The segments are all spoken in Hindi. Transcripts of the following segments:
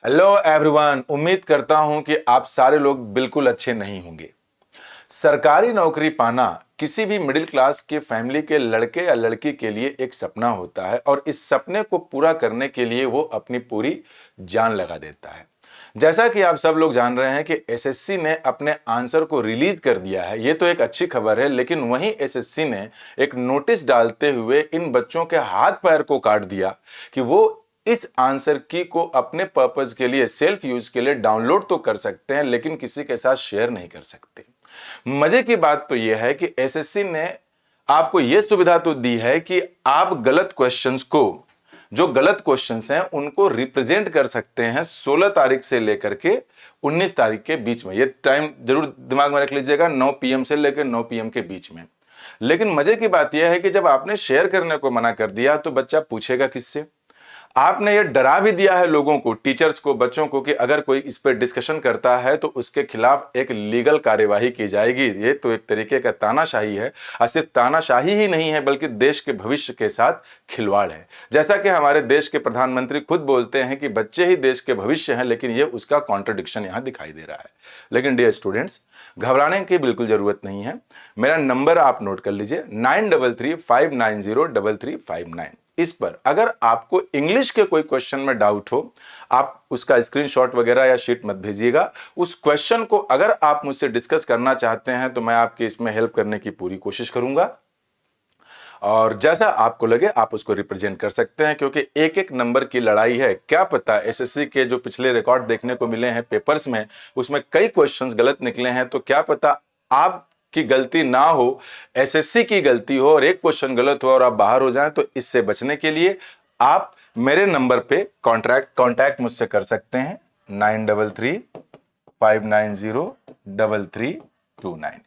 हेलो एवरीवन, उम्मीद करता हूं कि आप सारे लोग बिल्कुल अच्छे नहीं होंगे। सरकारी नौकरी पाना किसी भी मिडिल क्लास के फैमिली के लड़के या लड़की के लिए एक सपना होता है और इस सपने को पूरा करने के लिए वो अपनी पूरी जान लगा देता है। जैसा कि आप सब लोग जान रहे हैं कि एसएससी ने अपने आंसर को रिलीज कर दिया है। ये तो एक अच्छी खबर है, लेकिन वहीं एसएससी ने एक नोटिस डालते हुए इन बच्चों के हाथ पैर को काट दिया कि वो इस आंसर की को अपने पर्पस के लिए, सेल्फ यूज के लिए डाउनलोड तो कर सकते हैं, लेकिन किसी के साथ शेयर नहीं कर सकते। मजे की बात तो यह है कि एसएससी ने आपको यह सुविधा तो दी है कि आप गलत क्वेश्चंस को, जो गलत क्वेश्चंस हैं उनको रिप्रेजेंट कर सकते हैं 16 तारीख से लेकर के 19 तारीख के बीच में। यह टाइम जरूर दिमाग में रख लीजिएगा, 9 पीएम से लेकर 9 पीएम के बीच में। लेकिन मजे की बात यह है कि जब आपने शेयर करने को मना कर दिया तो बच्चा पूछेगा किससे। आपने ये डरा भी दिया है लोगों को, टीचर्स को, बच्चों को, कि अगर कोई इस पर डिस्कशन करता है तो उसके खिलाफ एक लीगल कार्यवाही की जाएगी। ये तो एक तरीके का तानाशाही है, और सिर्फ तानाशाही ही नहीं है बल्कि देश के भविष्य के साथ खिलवाड़ है। जैसा कि हमारे देश के प्रधानमंत्री खुद बोलते हैं कि बच्चे ही देश के भविष्य हैं, लेकिन ये उसका कॉन्ट्रडिक्शन यहां दिखाई दे रहा है। लेकिन डियर स्टूडेंट्स, घबराने की बिल्कुल जरूरत नहीं है। मेरा नंबर आप नोट कर लीजिए, 9335903359। इस पर अगर आपको इंग्लिश के कोई क्वेश्चन में डाउट हो, आप उसका स्क्रीनशॉट वगैरह या शीट मत भेजिएगा। उस क्वेश्चन को अगर आप मुझसे डिस्कस करना चाहते हैं तो मैं आपकी इसमें हेल्प करने की पूरी कोशिश करूंगा, और जैसा आपको लगे आप उसको रिप्रेजेंट कर सकते हैं, क्योंकि एक एक नंबर की लड़ाई है। क्या पता एसएससी के जो पिछले रिकॉर्ड देखने को मिले हैं पेपर्स में, उसमें कई क्वेश्चंस गलत निकले हैं, तो क्या पता आप की गलती ना हो, एसएससी की गलती हो और एक क्वेश्चन गलत हो और आप बाहर हो जाएं। तो इससे बचने के लिए आप मेरे नंबर पे कांटेक्ट मुझसे कर सकते हैं, 9335903329।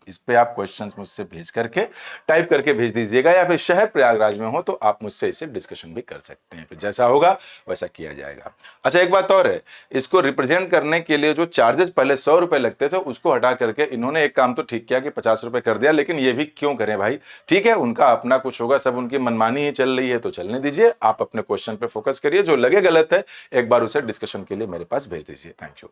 इस पे आप क्वेश्चंस मुझसे भेज करके, टाइप करके भेज दीजिएगा, या फिर शहर प्रयागराज में हो तो आप मुझसे इसे डिस्कशन भी कर सकते हैं। फिर जैसा होगा वैसा किया जाएगा। अच्छा, एक बात और है, इसको रिप्रेजेंट करने के लिए जो चार्जेस पहले 100 रुपए लगते थे उसको हटा करके इन्होंने एक काम तो ठीक किया कि 50 रुपए कर दिया। लेकिन ये भी क्यों करें भाई, ठीक है, उनका अपना कुछ होगा, सब उनकी मनमानी ही चल रही है तो चलने दीजिए। आप अपने क्वेश्चन पे फोकस करिए, जो लगे गलत है एक बार उसे डिस्कशन के लिए मेरे पास भेज दीजिए। Thank you.